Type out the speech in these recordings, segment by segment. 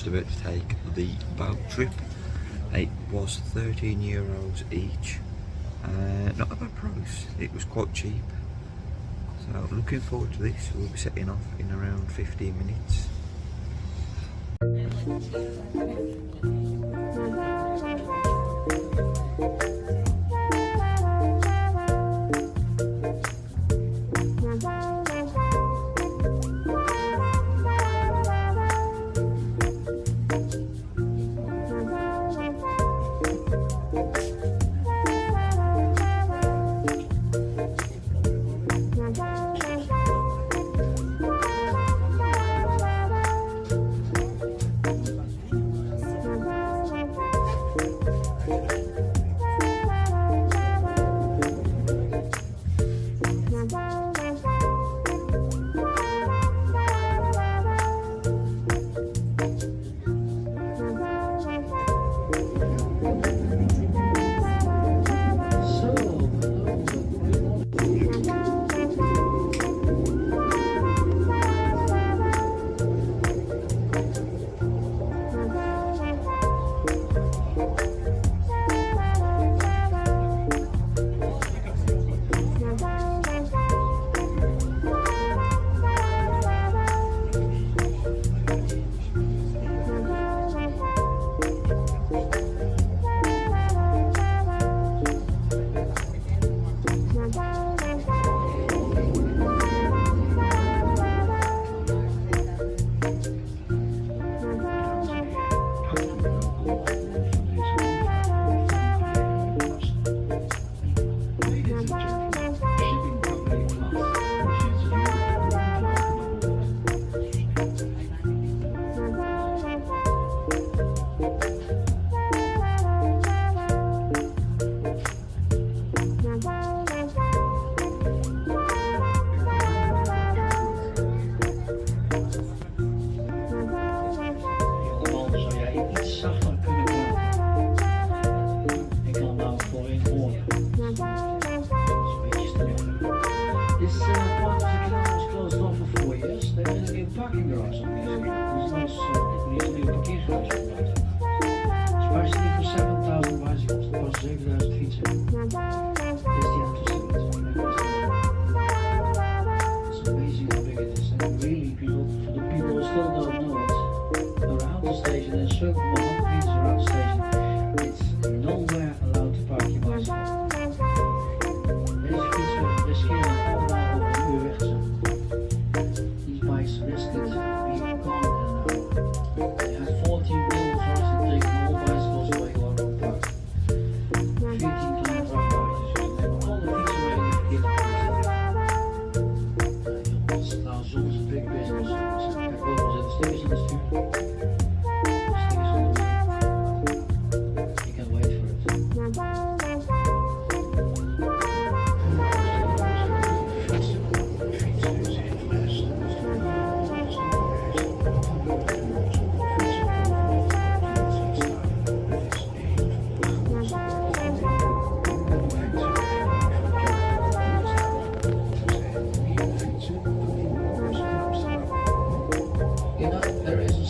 just about to take the boat trip. It was €13 each. Not a bad price, it was quite cheap. So looking forward to this. We'll be setting off in around 15 minutes. This part of the canal was closed off for 4 years. They made a new parking garage on this area. There's nice new parkeergarage on that. Especially for 7,000 bicycles. Dat past 7,000 fietsen. This is the entrance to it. It's amazing how big it is. And really, for the people who still don't know it, around the station, and circle of 100 meters around the station, it's nowhere allowed to park your bicycle. Deze fietsen riskeren allemaal over een uur weg te zijn. These bikes risk it being gone in an hour. They have 14 wheels first and taking all bicycles away who are on park. 14 kleine vrachtwagens, dus we nemen alle fietsen mee die verkeerd op zitten. Nou, soms een big business. Kijk, overal zitten stickers in de stuur. Stickers on the wheel. You can wait for it. There is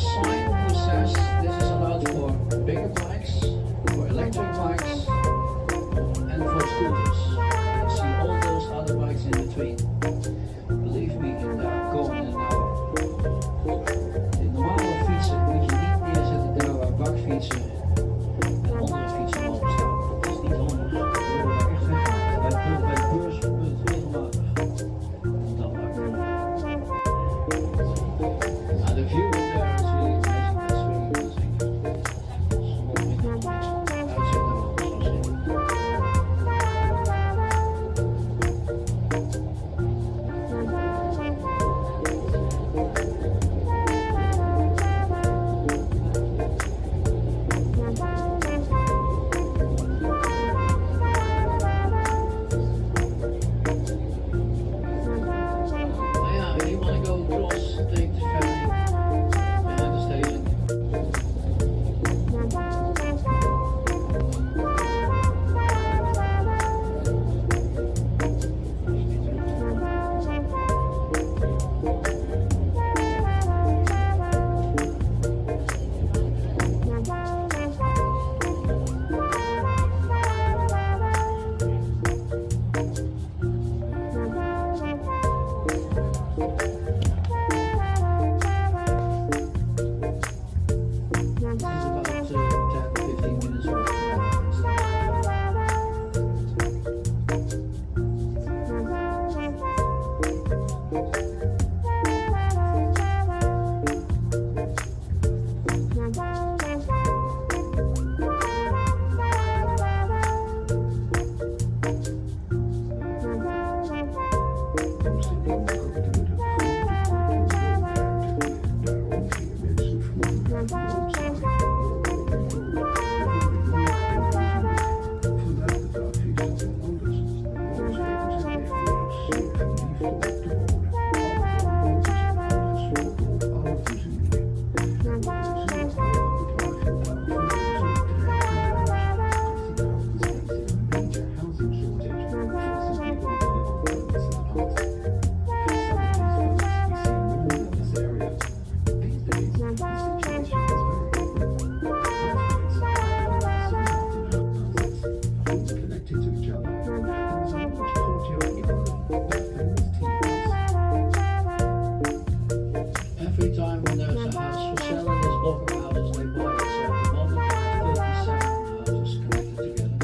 Every time when there's a house for sale in this block of houses, they buy it. So at the moment we have 37 houses connected together,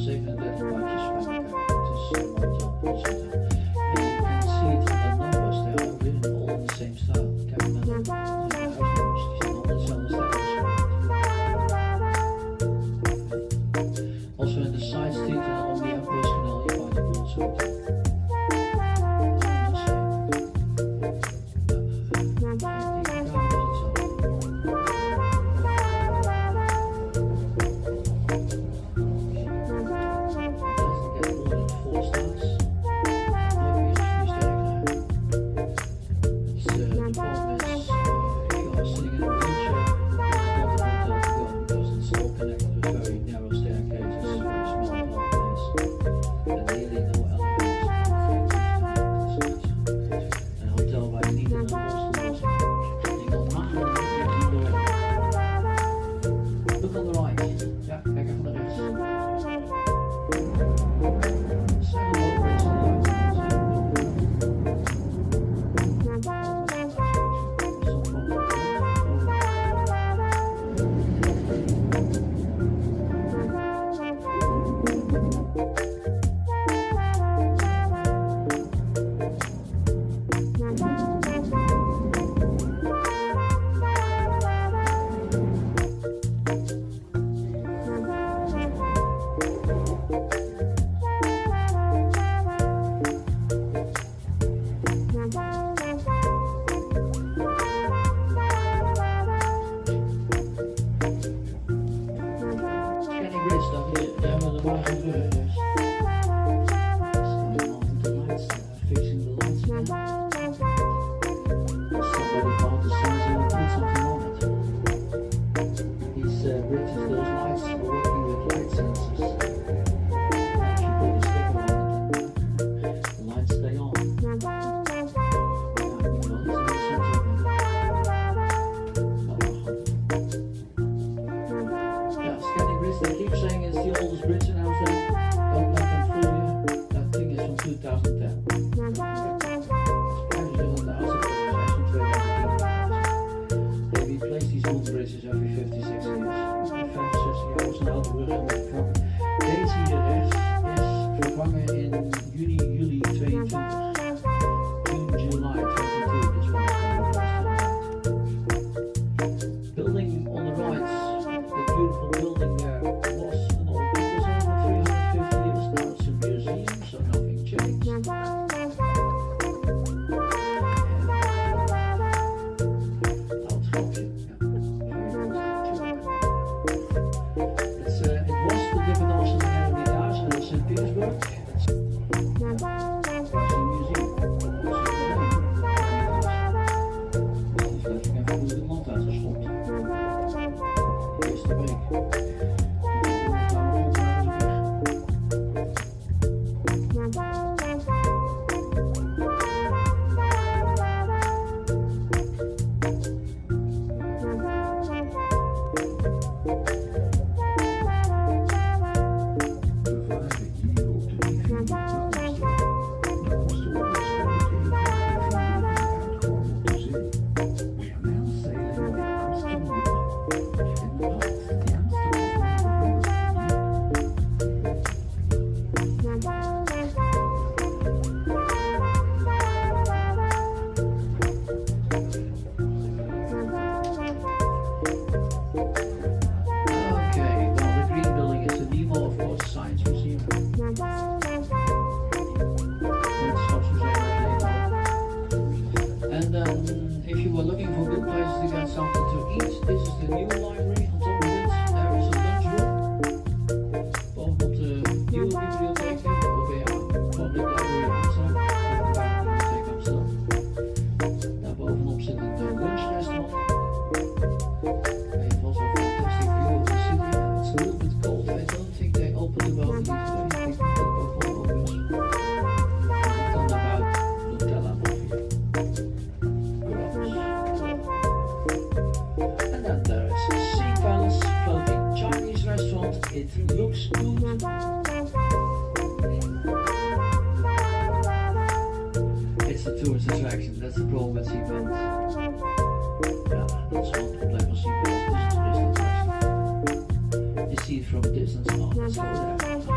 saving a bit of budget spend. It is one job also. And you can see it from the numbers, they are really all in the same style. Kijk naar de house numbers, die zijn all dezelfde stijl. Also in the side street and on the Emperor's Canal, you find it also. They keep saying it's the oldest bridge in Amsterdam. Don't let them fool you. That thing is from 2010. They replace these old bridges every 56 years. 65 jaar was een oude brug helemaal vervangen. Deze hier rechts is vervangen in juli 22. June, July 22 is what it's replaced. Building on the right, the beautiful building there was an old people's home for 350 years. Now it's a museum, so nothing changed. Petersburg. Russian museum. tourist attraction. That's the problem with seatbelts. Ja, dat is wel het probleem van seatbelts. Het is een toerist attractie. Je ziet het from a distance. Oh, let's go there.